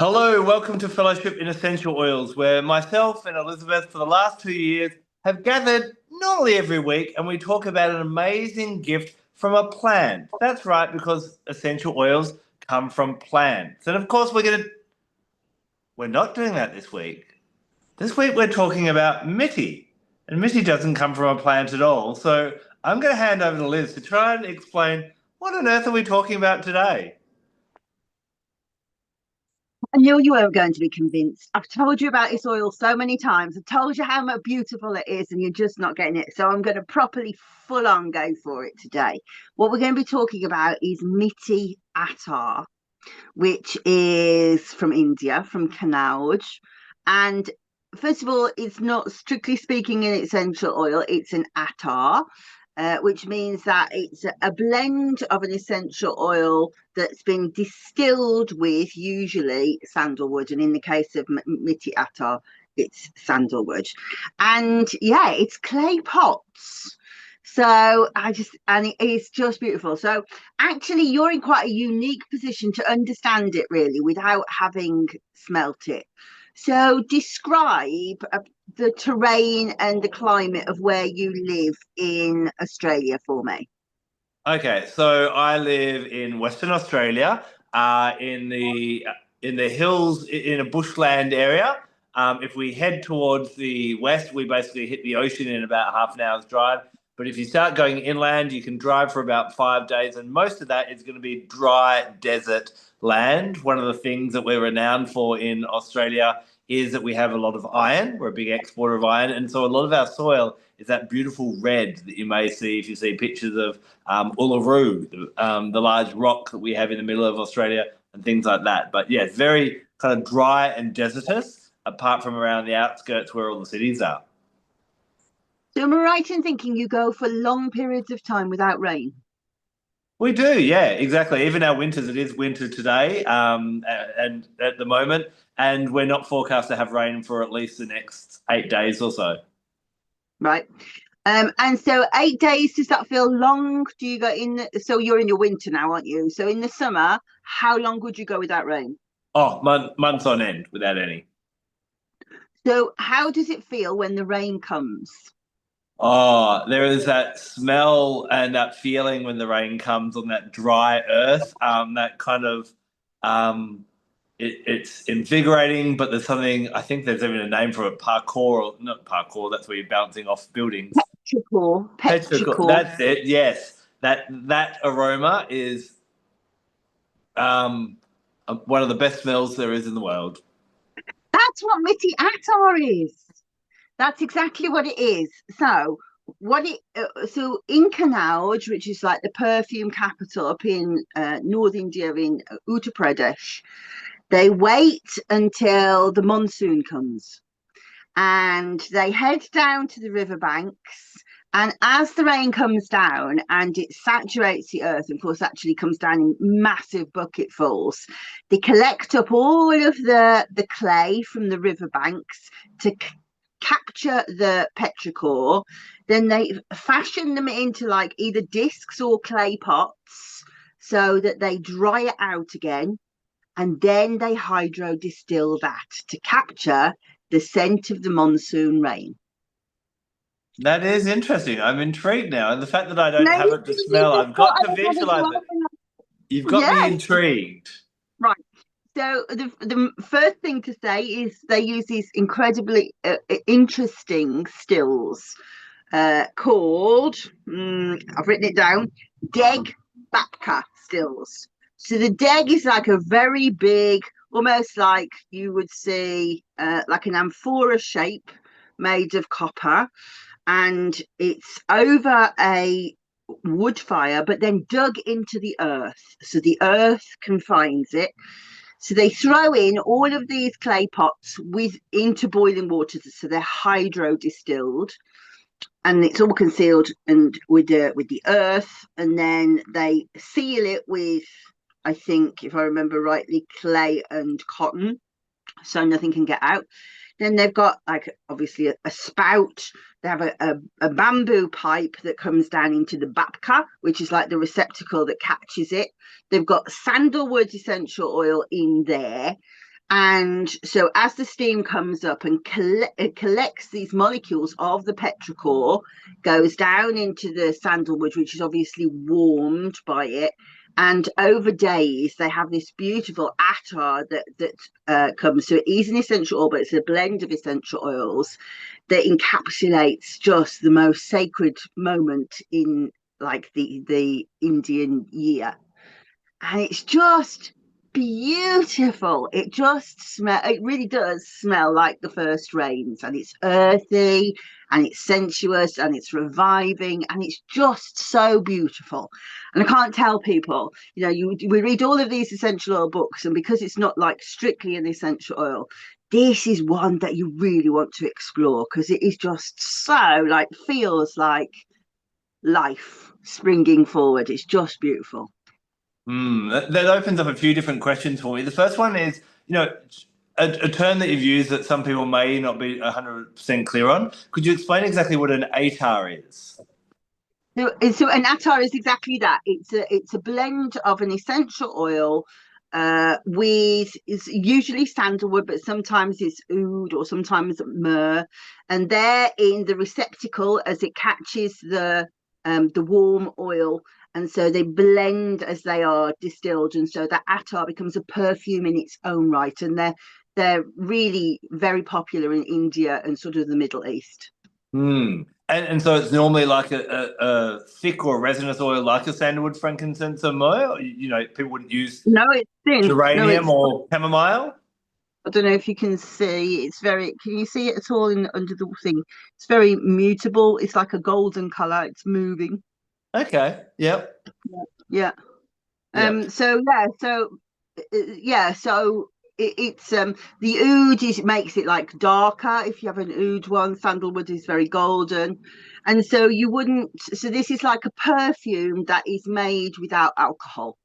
Hello, welcome to Fellowship in Essential Oils, where myself and Elizabeth for the last 2 years have gathered normally every week and we talk about an amazing gift from a plant. That's right, because essential oils come from plants. And of course, we're not doing that this week. This week we're talking about Mitti. And Mitti doesn't come from a plant at all. So I'm going to hand over to Liz to try and explain what on earth are we talking about today? I knew you weren't going to be convinced. I've told you about this oil so many times. I've told you how much beautiful it is, and you're just not getting it. So I'm going to properly full on go for it today. What we're going to be talking about is Mitti Attar, which is from India, from Kanauj. And first of all, it's not strictly speaking an essential oil, it's an attar. Which means that it's a blend of an essential oil that's been distilled with usually sandalwood, and in the case of Mitti Attar, it's sandalwood. And yeah, it's clay pots. So it's just beautiful. So actually, you're in quite a unique position to understand it really without having smelt it. So describe the terrain and the climate of where you live in Australia for me. Okay, so I live in Western Australia, in the hills in a bushland area. If we head towards the west, we basically hit the ocean in about half an hour's drive. But if you start going inland, you can drive for about 5 days, and most of that is going to be dry desert land. One of the things that we're renowned for in Australia is that we have a lot of iron. We're a big exporter of iron, and so a lot of our soil is that beautiful red that you may see if you see pictures of Uluru, the large rock that we have in the middle of Australia, and things like that. But yeah, it's very kind of dry and desertous, apart from around the outskirts where all the cities are. So am I right in thinking you go for long periods of time without rain? We do, yeah, exactly. Even our winters, it is winter today, and at the moment, and we're not forecast to have rain for at least the next 8 days or so. Right. And so 8 days, does that feel long? Do you go in? So you're in your winter now, aren't you? So in the summer, how long would you go without rain? Oh, months on end without any. So how does it feel when the rain comes? Oh, there is that smell and that feeling when the rain comes on that dry earth. That kind of it's invigorating, but there's something I think there's even a name for it, parkour or not parkour. That's where you're bouncing off buildings. Petrichor, Petrichor. petrichor. That's it. Yes, that aroma is one of the best smells there is in the world. That's what Mitti Attar is. That's exactly what it is. So in Kanauj, which is like the perfume capital up in North India in Uttar Pradesh, they wait until the monsoon comes and they head down to the riverbanks. And as the rain comes down and it saturates the earth, of course, actually comes down in massive bucketfuls, they collect up all of the clay from the riverbanks to capture the petrichor. Then they fashion them into like either discs or clay pots so that they dry it out again. And then they hydro distill that to capture the scent of the monsoon rain. That is interesting. I'm intrigued now, and the fact that I don't No, have it to smell, I I've got to don't know as visualize well. it. You've got me Yes, intrigued. right. So the first thing to say is they use these incredibly interesting stills called, I've written it down, Deg Babka stills. So the Deg is like a very big, almost like you would see like an amphora shape made of copper, and it's over a wood fire, but then dug into the earth. So the earth confines it. So they throw in all of these clay pots with into boiling water, so they're hydro distilled, and it's all concealed and with the earth, and then they seal it with, I think, if I remember rightly, clay and cotton, so nothing can get out. Then they've got like obviously a spout. They have a bamboo pipe that comes down into the babka, which is like the receptacle that catches it. They've got sandalwood essential oil in there. And so as the steam comes up and it collects these molecules of the petrichor, goes down into the sandalwood, which is obviously warmed by it. And over days, they have this beautiful attar that comes. So it is an essential oil, but it's a blend of essential oils that encapsulates just the most sacred moment in like the Indian year. And it's just beautiful. It really does smell like the first rains, and it's earthy and it's sensuous and it's reviving and it's just so beautiful. And I can't tell people, we read all of these essential oil books, and because it's not like strictly an essential oil, this is one that you really want to explore, because it is just so like feels like life springing forward. It's just beautiful. That opens up a few different questions for me. The first one is, a term that you've used that some people may not be 100% clear on. Could you explain exactly what an attar is? So an attar is exactly that. It's a blend of an essential oil with is usually sandalwood, but sometimes it's oud or sometimes myrrh, and they're in the receptacle as it catches the warm oil, and so they blend as they are distilled, and so that attar becomes a perfume in its own right, and they're really very popular in India and sort of the Middle East. And so it's normally like a thick or resinous oil, like a sandalwood, frankincense, or myrrh. People wouldn't use No, it's thin. No, geranium it's or chamomile. I don't know if you can see. Can you see it at all under the thing? It's very mutable. It's like a golden color. It's moving. Okay. Yep. Yeah. Yep. So yeah. Yeah. So it's the oud is makes it like darker. If you have an oud one, sandalwood is very golden, and so you wouldn't. So this is like a perfume that is made without alcohol.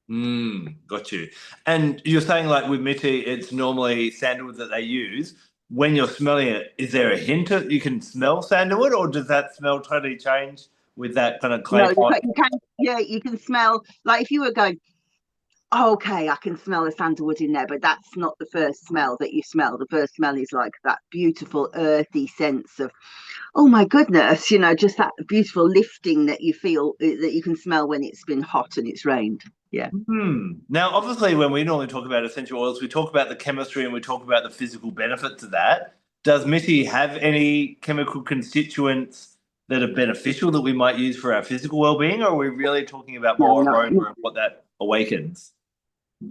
Got you. And you're saying like with Mitti, it's normally sandalwood that they use. When you're smelling it, is there a hint that you can smell sandalwood, or does that smell totally change with that kind of clay No, pot? you can. Yeah, you can smell like if you were going, oh, okay, I can smell the sandalwood in there, but that's not the first smell that you smell. The first smell is like that beautiful earthy sense of, oh my goodness, just that beautiful lifting that you feel that you can smell when it's been hot and it's rained. Yeah. Now, obviously, when we normally talk about essential oils, we talk about the chemistry and we talk about the physical benefits of that. Does Mitti have any chemical constituents that are beneficial that we might use for our physical well-being, or are we really talking about No, more not. aroma and what that awakens?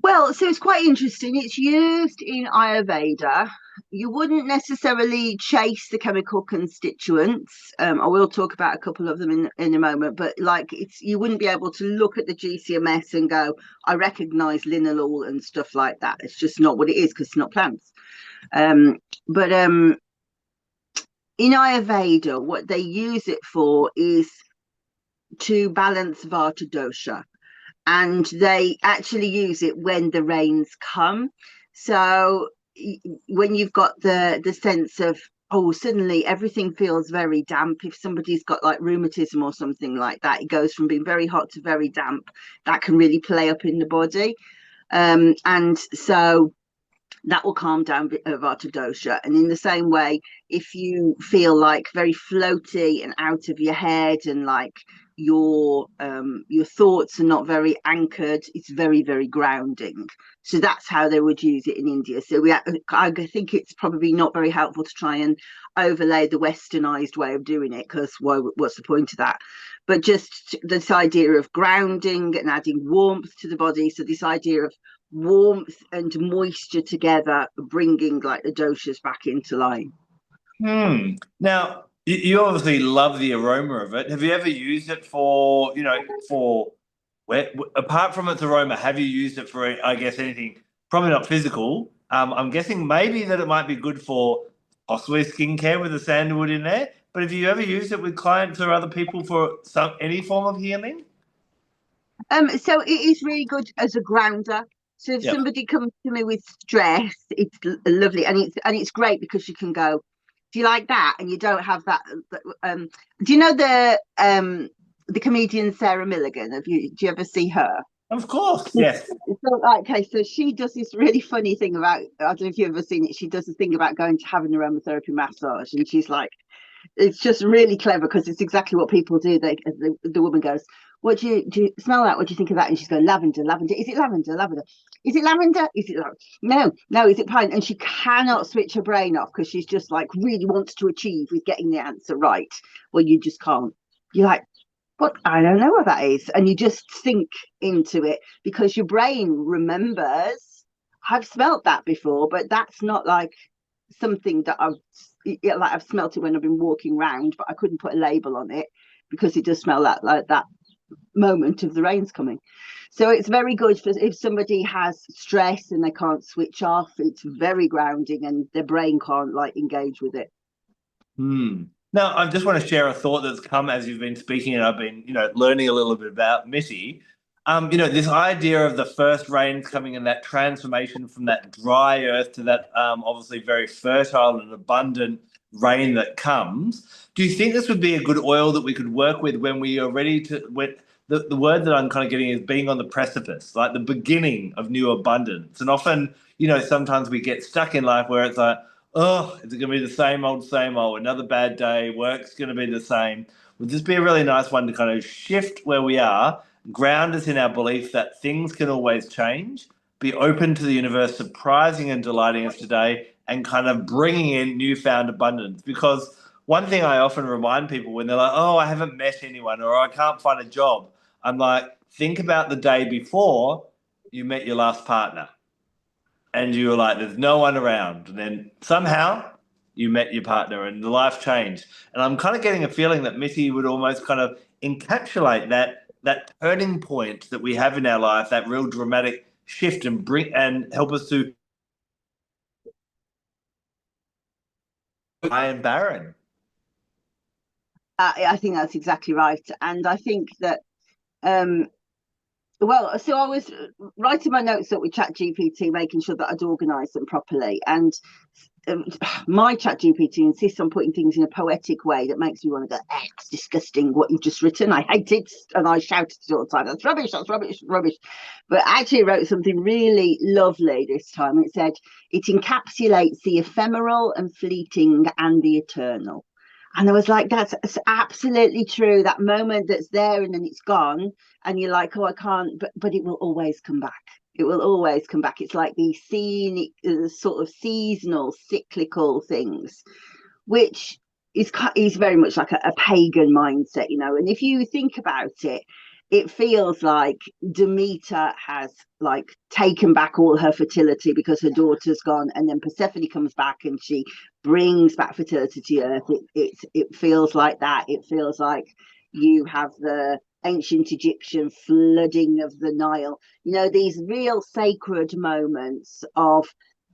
Well, so it's quite interesting. It's used in Ayurveda. You wouldn't necessarily chase the chemical constituents. I will talk about a couple of them in a moment, but like you wouldn't be able to look at the GCMS and go, I recognize linalool and stuff like that. It's just not what it is because it's not plants. But in Ayurveda, what they use it for is to balance Vata dosha, and they actually use it when the rains come. So when you've got the sense of, oh, suddenly everything feels very damp. If somebody's got like rheumatism or something like that, it goes from being very hot to very damp. That can really play up in the body. And so that will calm down Vata dosha. And in the same way, if you feel like very floaty and out of your head, and like your thoughts are not very anchored, it's very, very grounding. So that's how they would use it in India. So I think it's probably not very helpful to try and overlay the westernized way of doing it, because what's the point of that? But just this idea of grounding and adding warmth to the body. So this idea of warmth and moisture together, bringing like the doshas back into line. Now, you obviously love the aroma of it. Have you ever used it for, apart from its aroma, have you used it for, I guess, anything, probably not physical? I'm guessing maybe that it might be good for possibly skincare with the sandalwood in there. But have you ever used it with clients or other people for any form of healing? So it is really good as a grounder. So if Yep. somebody comes to me with stress, it's lovely, and it's great because you can go, do you like that? And you don't have that. Do you know the comedian Sarah Milligan? Do you ever see her? Of course, yes. So, okay, so she does this really funny thing about, I don't know if you've ever seen it. She does this thing about going to have an aromatherapy massage, and she's like, it's just really clever because it's exactly what people do. The woman goes, "What do you smell that? What do you think of that?" And she's going, "Lavender, lavender. Is it lavender? Lavender. Is it lavender? Is it lavender? No, no. Is it pine?" And she cannot switch her brain off because she's just like really wants to achieve with getting the answer right. Well, you just can't. You're like, "What? I don't know what that is," and you just sink into it because your brain remembers. I've smelt that before, but that's not like something that like I've smelt it when I've been walking around, but I couldn't put a label on it because it does smell like that moment of the rain's coming. So it's very good for if somebody has stress and they can't switch off. It's very grounding, and their brain can't like engage with it. Hmm. Now, I just want to share a thought that's come as you've been speaking, and I've been, learning a little bit about Mitty. This idea of the first rains coming and that transformation from that dry earth to that obviously very fertile and abundant rain that comes. Do you think this would be a good oil that we could work with when we are ready to, when the word that I'm kind of getting is being on the precipice, like the beginning of new abundance. And often, sometimes we get stuck in life where it's like, oh, is it going to be the same old, same old? Another bad day. Work's going to be the same. Would this be a really nice one to kind of shift where we are, ground us in our belief that things can always change, be open to the universe surprising and delighting us today, and kind of bringing in newfound abundance? Because one thing I often remind people when they're like, oh, I haven't met anyone or I can't find a job, I'm like, think about the day before you met your last partner and you were like, there's no one around. And then somehow you met your partner and the life changed. And I'm kind of getting a feeling that Mitty would almost kind of encapsulate that turning point that we have in our life, that real dramatic shift and bring and help us to Iron Baron. I think that's exactly right, and I think that um, well, so I was writing my notes up with ChatGPT, making sure that I'd organised them properly. And um, my ChatGPT insists on putting things in a poetic way that makes me want to go, it's disgusting what you've just written. I hate it. And I shout it all the time. That's rubbish. That's rubbish. Rubbish. But actually, wrote something really lovely this time. It said, it encapsulates the ephemeral and fleeting and the eternal. And I was like, that's absolutely true. That moment that's there and then it's gone and you're like, oh, I can't, but it will always come back. It will always come back. It's like these scenic, sort of seasonal, cyclical things, which is very much like a pagan mindset, And if you think about it, it feels like Demeter has like taken back all her fertility because her daughter's gone, and then Persephone comes back and she brings back fertility to Earth. It feels like that. It feels like you have the ancient Egyptian flooding of the Nile. These real sacred moments of,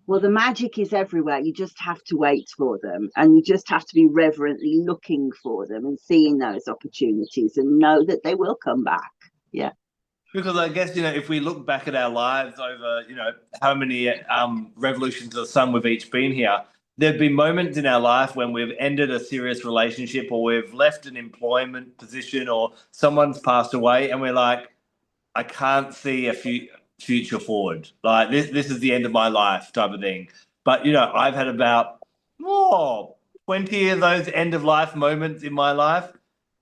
well, the magic is everywhere. You just have to wait for them, and you just have to be reverently looking for them and seeing those opportunities and know that they will come back. Yeah. Because I guess, if we look back at our lives over, how many revolutions of the sun we've each been here, there've been moments in our life when we've ended a serious relationship or we've left an employment position or someone's passed away and we're like, I can't see a future forward. Like this is the end of my life type of thing. But I've had about 20 of those end of life moments in my life,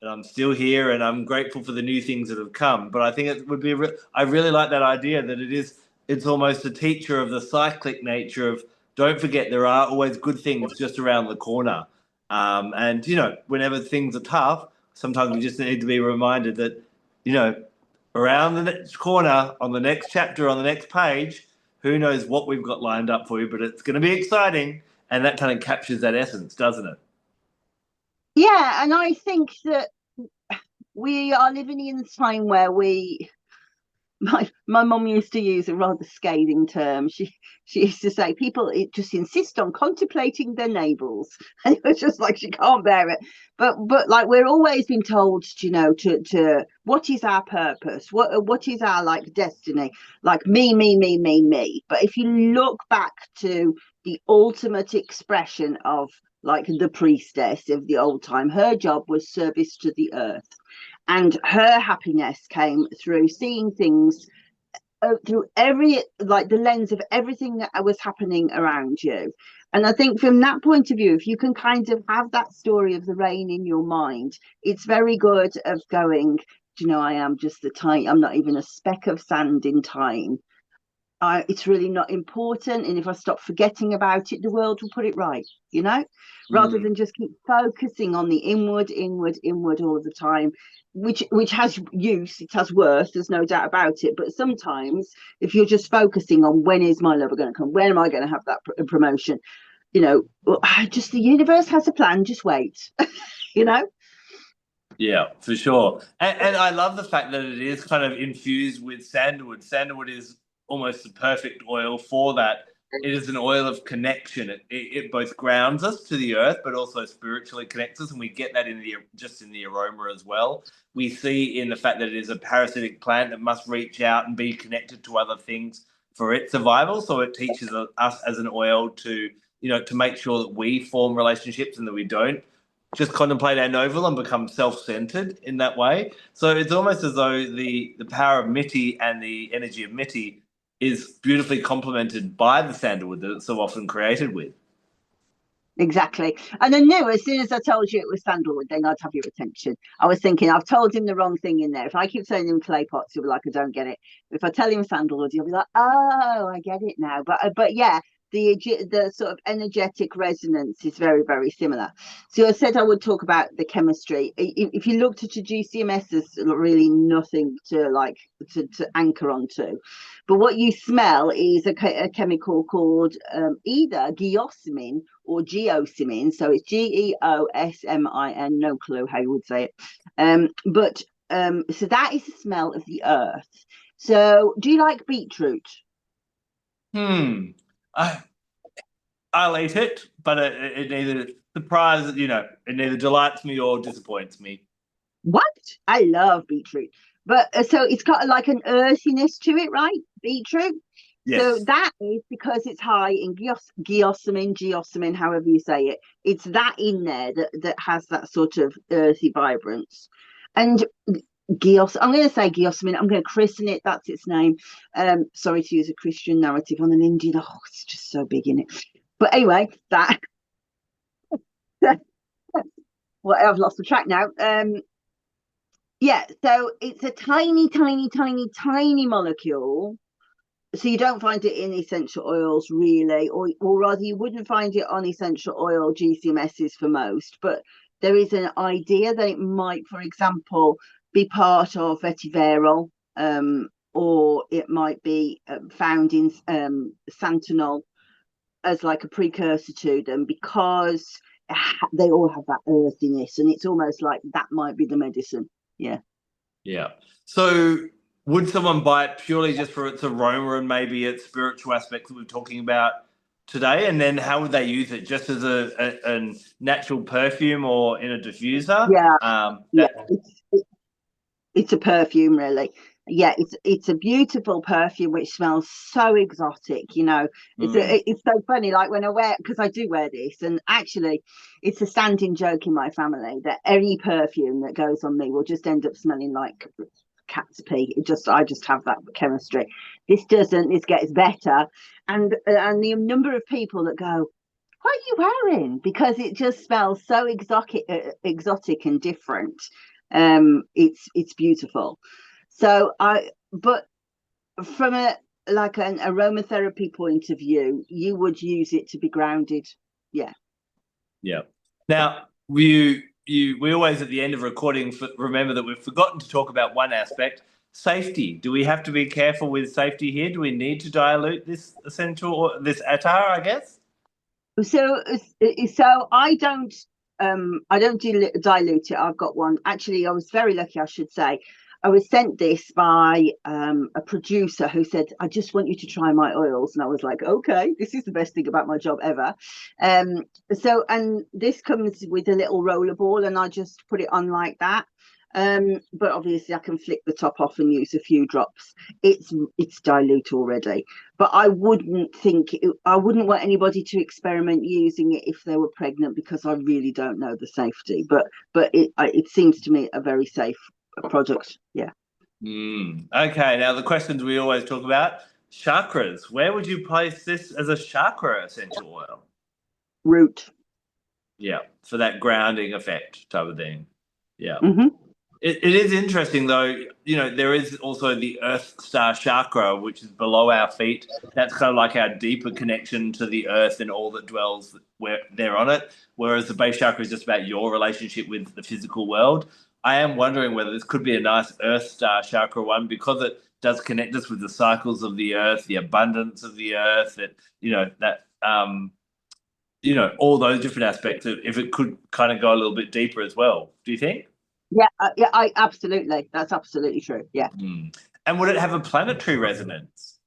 and I'm still here, and I'm grateful for the new things that have come. But I think it would be. I really like that idea that it's almost a teacher of the cyclic nature of. Don't forget there are always good things just around the corner. And whenever things are tough, sometimes we just need to be reminded that you know around the next corner, on the next chapter, on the next page, who knows what we've got lined up for you, but it's going to be exciting. And that kind of captures that essence, doesn't it? Yeah. And I think that we are living in a time where my mum used to use a rather scathing term. She used to say people just insist on contemplating their navels, and it was just like she can't bear it. But like we're always being told, to what is our purpose, what is our like destiny, like me. But if you look back to the ultimate expression of like the priestess of the old time, her job was service to the earth. And her happiness came through seeing things through every, like, the lens of everything that was happening around you. And I think from that point of view, if you can kind of have that story of the rain in your mind, it's very good of going, do you know, I am just the tiny, I'm not even a speck of sand in time. It's really not important, and if I stop forgetting about it, the world will put it right, you know, rather than just keep focusing on the inward, inward, inward all the time, which has use, it has worth, there's no doubt about it. But sometimes if you're just focusing on when is my lover going to come, when am I going to have that promotion, you know, just the universe has a plan, just wait. You know. Yeah, for sure. And I love the fact that it is kind of infused with sandalwood. Sandalwood is almost the perfect oil for that. It is an oil of connection. It both grounds us to the earth, but also spiritually connects us, and we get that in the just in the aroma as well. We see in the fact that it is a parasitic plant that must reach out and be connected to other things for its survival. So it teaches us as an oil to, you know, to make sure that we form relationships and that we don't just contemplate our novel and become self-centered in that way. So it's almost as though the power of Mitti and the energy of Mitti is beautifully complemented by the sandalwood that it's so often created with. Exactly. And I knew as soon as I told you it was sandalwood, then I'd have your attention. I was thinking, I've told him the wrong thing in there. If I keep telling him clay pots, he'll be like, I don't get it. If I tell him sandalwood, he'll be like, oh, I get it now. But yeah, the sort of energetic resonance is very, very similar. So I said I would talk about the chemistry. If you looked at a GCMS, there's really nothing to like to anchor onto. But what you smell is a chemical called either geosmin or geosmin. So it's geosmin. No clue how you would say it. So that is the smell of the earth. So do you like beetroot? I, I'll eat it, but it neither surprises, you know, it neither delights me or disappoints me. What? I love beetroot. But so it's got like an earthiness to it, right? Beetroot. So Yes. that is because it's high in geosmin, however you say it. It's that in there that has that sort of earthy vibrance. And I'm going to say geosmin. I'm going to christen it. That's its name. Sorry to use a Christian narrative on an Indian. Oh, it's just so big in it. But anyway, that. Well, I've lost the track now. Yeah, so it's a tiny, tiny, tiny, tiny molecule. So you don't find it in essential oils really, or rather you wouldn't find it on essential oil GCMSs for most, but there is an idea that it might, for example, be part of vetiver, or it might be found in santanol as like a precursor to them, because they all have that earthiness, and it's almost like that might be the medicine. Yeah. Yeah. So would someone buy it purely just for its aroma and maybe its spiritual aspects that we're talking about today? And then how would they use it? Just as a natural perfume or in a diffuser? Yeah, yeah. That It's a perfume, really. Yeah, it's a beautiful perfume which smells so exotic. You know, mm, it's so funny. Like when I wear, because I do wear this, and actually, it's a standing joke in my family that any perfume that goes on me will just end up smelling like cat's pee. I just have that chemistry. This doesn't. This gets better, and the number of people that go, what are you wearing? Because it just smells so exotic and different. It's beautiful. So but from a like an aromatherapy point of view, you would use it to be grounded. Yeah. yeah. Now we always at the end of recording remember that we've forgotten to talk about one aspect. Safety. Do we have to be careful with safety here? Do we need to dilute this essential or this attar, I guess? So I don't dilute it. I've got one. Actually, I was very lucky, I should say. I was sent this by a producer who said, I just want you to try my oils. And I was like, okay, this is the best thing about my job ever. And this comes with a little roller ball, and I just put it on like that. But obviously I can flick the top off and use a few drops. It's dilute already, but I wouldn't want anybody to experiment using it if they were pregnant, because I really don't know the safety. But it seems to me a very safe product. Yeah. Okay, now the questions we always talk about, chakras. Where would you place this as a chakra essential oil? Root. Yeah, for that grounding effect type of thing. Yeah. Hmm. It is interesting though, there is also the Earth Star chakra, which is below our feet. That's kind of like our deeper connection to the earth and all that dwells where there on it. Whereas the base chakra is just about your relationship with the physical world. I am wondering whether this could be a nice Earth Star chakra one because it does connect us with the cycles of the earth, the abundance of the earth, all those different aspects. If it could kind of go a little bit deeper as well. Do you think? Yeah, yeah, I absolutely. That's absolutely true. Yeah. Mm. And would it have a planetary resonance?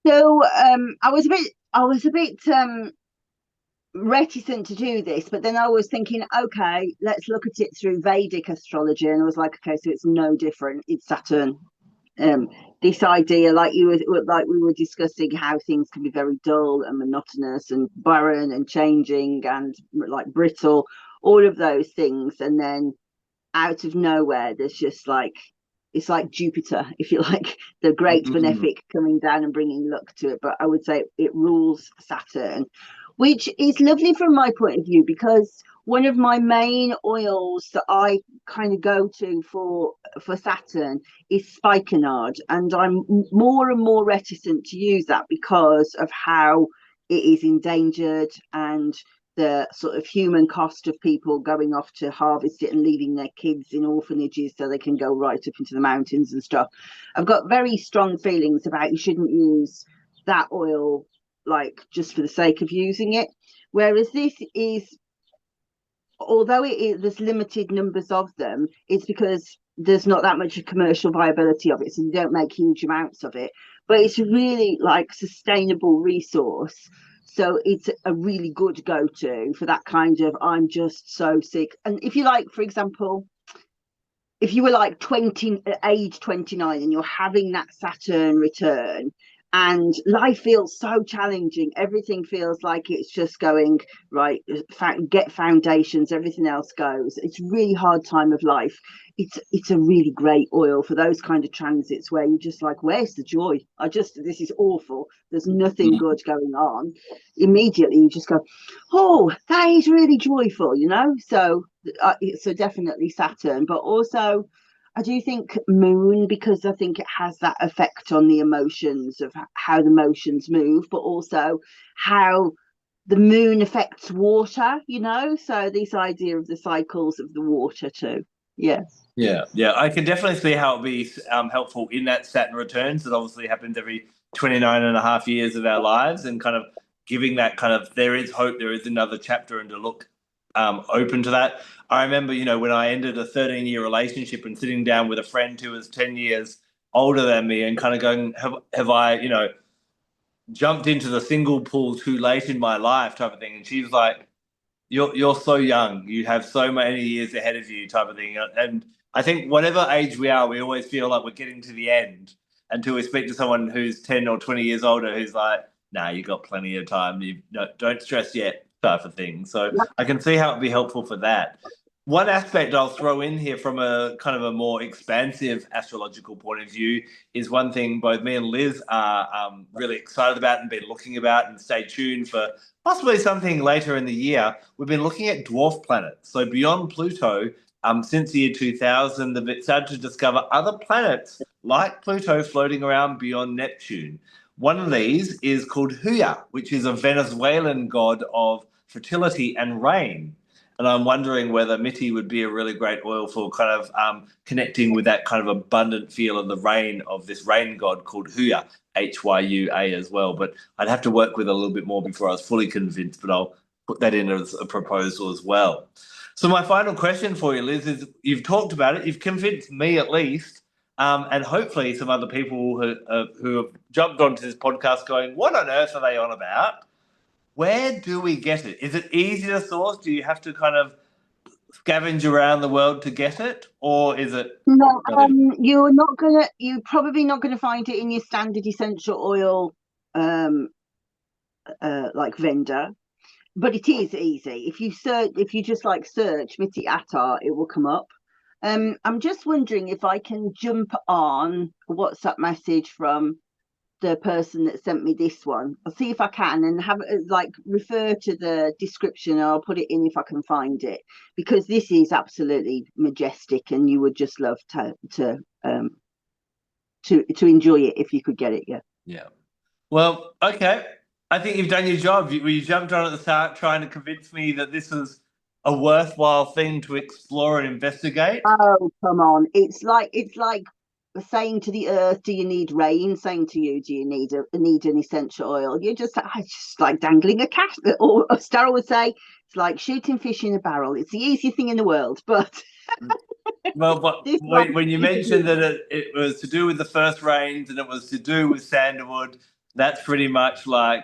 So I was a bit reticent to do this, but then I was thinking, okay, let's look at it through Vedic astrology, and I was like, okay, so it's no different. It's Saturn. Um, this idea, like we were discussing, how things can be very dull and monotonous and barren and changing and like brittle, all of those things, and then out of nowhere, there's just like it's like Jupiter, if you like, the great Mm. benefic coming down and bringing luck to it. But I would say it rules Saturn, which is lovely from my point of view because one of my main oils that I kind of go to for Saturn is spikenard, and I'm more and more reticent to use that because of how it is endangered and the sort of human cost of people going off to harvest it and leaving their kids in orphanages so they can go right up into the mountains and stuff. I've got very strong feelings about you shouldn't use that oil like just for the sake of using it. Whereas this is, although there's limited numbers of them, it's because there's not that much commercial viability of it, so you don't make huge amounts of it. But it's a really like sustainable resource, so it's a really good go-to for that kind of I'm just so sick. And if you like, for example, if you were like 20, age 29, and you're having that Saturn return and life feels so challenging, everything feels like it's just going right, get foundations, everything else goes, it's really hard time of life, it's a really great oil for those kind of transits where you're just like, where's the joy? This is awful, there's nothing good going on. Immediately you just go, oh, that is really joyful, so definitely Saturn, but also I do think moon, because I think it has that effect on the emotions of how the emotions move, but also how the moon affects water. So this idea of the cycles of the water too. Yeah. Yeah, yeah, I can definitely see how it'd be helpful in that Saturn returns. That obviously happens every 29 and a half years of our lives, and kind of giving that kind of there is hope, there is another chapter, and to look open to that. I remember, when I ended a 13-year relationship and sitting down with a friend who was 10 years older than me and kind of going, have I, jumped into the single pool too late in my life type of thing. And she was like, you're so young. You have so many years ahead of you, type of thing. And I think whatever age we are, we always feel like we're getting to the end until we speak to someone who's 10 or 20 years older, who's like, "Nah, you got plenty of time. You don't stress yet," type of thing. So I can see how it'd be helpful for that. One aspect I'll throw in here from a kind of a more expansive astrological point of view is one thing both me and Liz are really excited about and been looking about, and stay tuned for possibly something later in the year. We've been looking at dwarf planets. So beyond Pluto, since the year 2000, they've started to discover other planets like Pluto floating around beyond Neptune. One of these is called Huya, which is a Venezuelan god of fertility and rain. And I'm wondering whether Mitti would be a really great oil for kind of connecting with that kind of abundant feel of the rain of this rain god called Huya, Hyua as well. But I'd have to work with it a little bit more before I was fully convinced, but I'll put that in as a proposal as well. So my final question for you, Liz, is you've talked about it, you've convinced me at least, and hopefully some other people who have jumped onto this podcast going, what on earth are they on about? Where do we get it? Is it easy to source? Do you have to kind of scavenge around the world to get it, or is it No, not even? you're probably not gonna find it in your standard essential oil um like vendor, but it is easy. If you just like search Mitti Attar, it will come up. I'm just wondering if I can jump on a WhatsApp message from the person that sent me this one. I'll see if I can and have like refer to the description. I'll put it in if I can find it, because this is absolutely majestic and you would just love to enjoy it if you could get it. Yeah. Yeah. Well, okay. I think you've done your job. You jumped on at the start trying to convince me that this is a worthwhile thing to explore and investigate. Oh, come on. It's like saying to the earth, do you need rain? Saying to you, do you need an essential oil? It's just like dangling a cat. Or Starrell would say, it's like shooting fish in a barrel. It's the easiest thing in the world, but Well, but this one when you is. mentioned that it was to do with the first rains and it was to do with sandalwood, that's pretty much like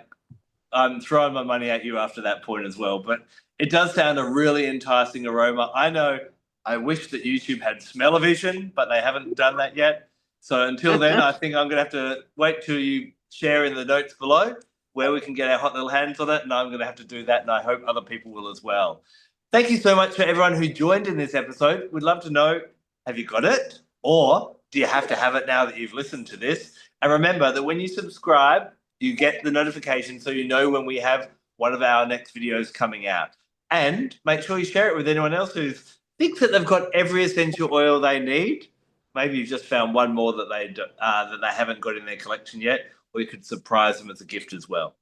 I'm throwing my money at you after that point as well. But it does sound a really enticing aroma. I know I wish that YouTube had smell-o-vision, but they haven't done that yet. So until then, I think I'm going to have to wait till you share in the notes below where we can get our hot little hands on it. And I'm going to have to do that. And I hope other people will as well. Thank you so much for everyone who joined in this episode. We'd love to know, have you got it? Or do you have to have it now that you've listened to this? And remember that when you subscribe, you get the notification so you know when we have one of our next videos coming out. And make sure you share it with anyone else who thinks that they've got every essential oil they need. Maybe you've just found one more that they haven't got in their collection yet, or you could surprise them as a gift as well.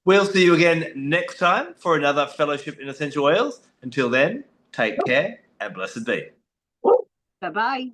We'll see you again next time for another Fellowship in Essential Oils. Until then, take care and blessed be. Bye bye.